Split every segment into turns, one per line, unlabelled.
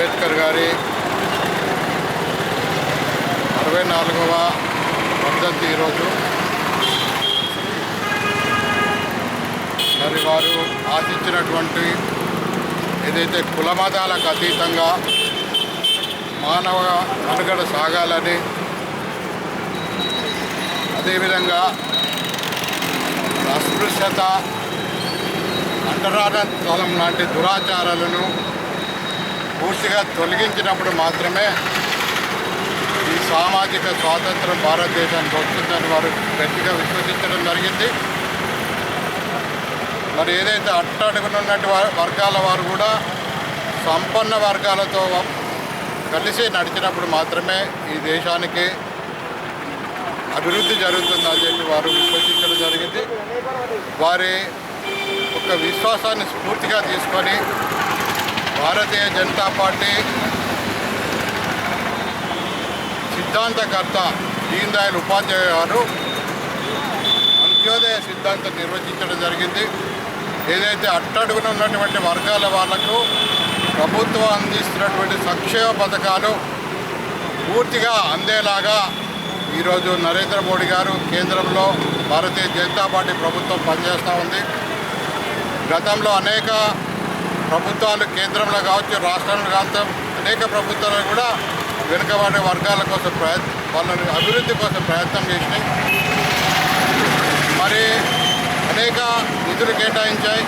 అంబేద్కర్ గారి 64వ వర్ధంతి ఈరోజు. మరి వారు ఆశించినటువంటి ఏదైతే కులమతాలకు అతీతంగా మానవ మనుగడ సాగాలని, అదేవిధంగా అస్పృశ్యత, అంటరానితనం లాంటి దురాచారాలను పూర్తిగా తొలగించినప్పుడు మాత్రమే ఈ సామాజిక స్వాతంత్రం భారతదేశానికి వస్తుందని వారు గట్టిగా విశ్వసించడం జరిగింది. మరి ఏదైతే అట్టడుగునున్నటువంటి వర్గాల వారు కూడా సంపన్న వర్గాలతో కలిసి నడిచినప్పుడు మాత్రమే ఈ దేశానికి అభివృద్ధి జరుగుతుందని చెప్పి వారు విశ్వసించడం జరిగింది. వారి ఒక విశ్వాసాన్ని స్ఫూర్తిగా తీసుకొని భారతీయ జనతా పార్టీ సిద్ధాంతకర్త దీన్ దయాళ్ ఉపాధ్యాయ గారు అంత్యోదయ సిద్ధాంతం నిర్వచించడం జరిగింది. ఏదైతే అట్టడుగున ఉన్నటువంటి వర్గాల వాళ్లకు ప్రభుత్వం అందిస్తున్నటువంటి సంక్షేమ పథకాలు పూర్తిగా అందేలాగా ఈరోజు నరేంద్ర మోడీ గారు కేంద్రంలో భారతీయ జనతా పార్టీ ప్రభుత్వం పనిచేస్తూ ఉంది. గతంలో అనేక ప్రభుత్వాలు కేంద్రంలో కావచ్చు, రాష్ట్రంలో కావచ్చు, అనేక ప్రభుత్వాలు కూడా వెనుకబడే వర్గాల కోసం వాళ్ళని అభివృద్ధి కోసం ప్రయత్నం చేసినాయి. మరి అనేక నిధులు కేటాయించాయి,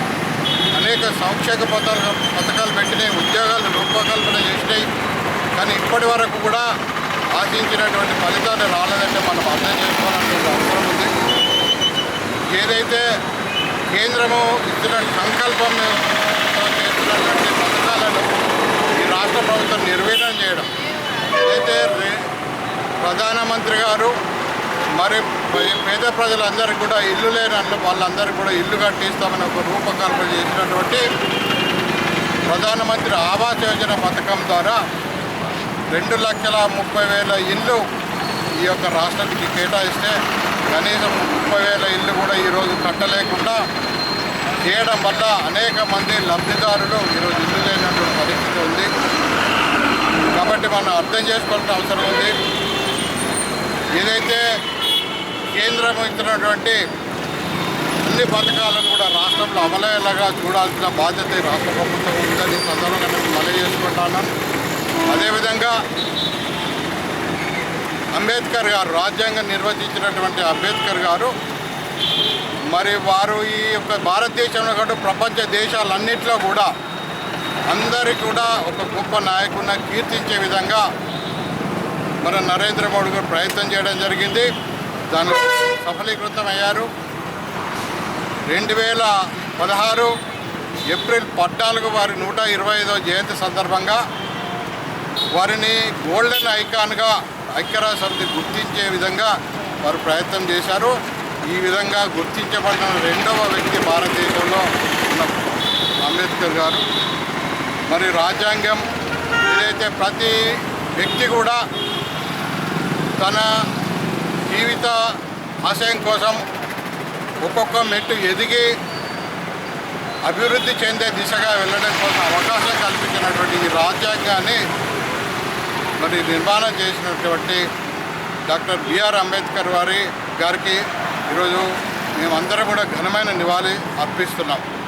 అనేక సంక్షేమ పథకాలు పెట్టినాయి, ఉద్యోగాలు రూపకల్పన చేసినాయి. కానీ ఇప్పటి వరకు కూడా ఆశించినటువంటి ఫలితాలు రాలేదంటే మనం అర్థం చేసుకోవాల్సిన అవసరం ఉంది. ఏదైతే కేంద్రము ఇచ్చిన సంకల్పంతో చేస్తున్నటువంటి పథకాలను ఈ రాష్ట్ర ప్రభుత్వం నిర్వీర్యం చేయడం, ఏదైతే ప్రధానమంత్రి గారు మరి పేద ప్రజలందరికీ కూడా ఇల్లు లేని వాళ్ళందరికీ కూడా ఇల్లు కట్టిస్తామని ఒక రూపకల్పన చేసినటువంటి ప్రధానమంత్రి ఆవాస్ యోజన పథకం ద్వారా 2,30,000 ఇళ్ళు ఈ యొక్క రాష్ట్రానికి కేటాయిస్తే కనీసం 30,000 ఇళ్ళు కూడా ఈరోజు కట్టలేకుండా చేయడం వల్ల అనేక మంది లబ్ధిదారులు ఈరోజు ఇల్లు లేనటువంటి పరిస్థితి ఉంది. కాబట్టి మనం అర్థం చేసుకోవాల్సిన అవసరం ఉంది. ఏదైతే కేంద్రం ఇచ్చినటువంటి అన్ని పథకాలను కూడా రాష్ట్రంలో అమలయ్యేలాగా చూడాల్సిన బాధ్యత రాష్ట్ర ప్రభుత్వం ఉందని సందర్భంగా నేను మనవి చేసుకుంటాను. అదేవిధంగా అంబేద్కర్ గారు రాజ్యాంగం నిర్వచించినటువంటి అంబేద్కర్ గారు మరి వారు ఈ యొక్క భారతదేశంలో కాదు ప్రపంచ దేశాలన్నింటిలో కూడా అందరికీ కూడా ఒక గొప్ప నాయకుడిని కీర్తించే విధంగా మన నరేంద్ర మోడీ గారు ప్రయత్నం చేయడం జరిగింది. దానిలో సఫలీకృతమయ్యారు. 2016 ఏప్రిల్ 14 వారి 125వ జయంతి సందర్భంగా వారిని గోల్డెన్ ఐకాన్గా ఐక్యరాజ్య సమితి గుర్తించే విధంగా వారు ప్రయత్నం చేశారు. ఈ విధంగా గుర్తించబడిన రెండవ వ్యక్తి భారతదేశంలో ఉన్న అంబేద్కర్ గారు. మరి రాజ్యాంగం ఏదైతే ప్రతి వ్యక్తి కూడా తన జీవిత ఆశయం కోసం ఒక్కొక్క మెట్టు ఎదిగి అభివృద్ధి చెందే దిశగా వెళ్ళడం కోసం అవకాశం కల్పించినటువంటి ఈ రాజ్యాంగాన్ని మరి నిర్మాణం చేసినటువంటి డాక్టర్ బిఆర్ అంబేద్కర్ గారికి ఈరోజు మేమందరం కూడా ఘనమైన నివాళి అర్పిస్తున్నాం.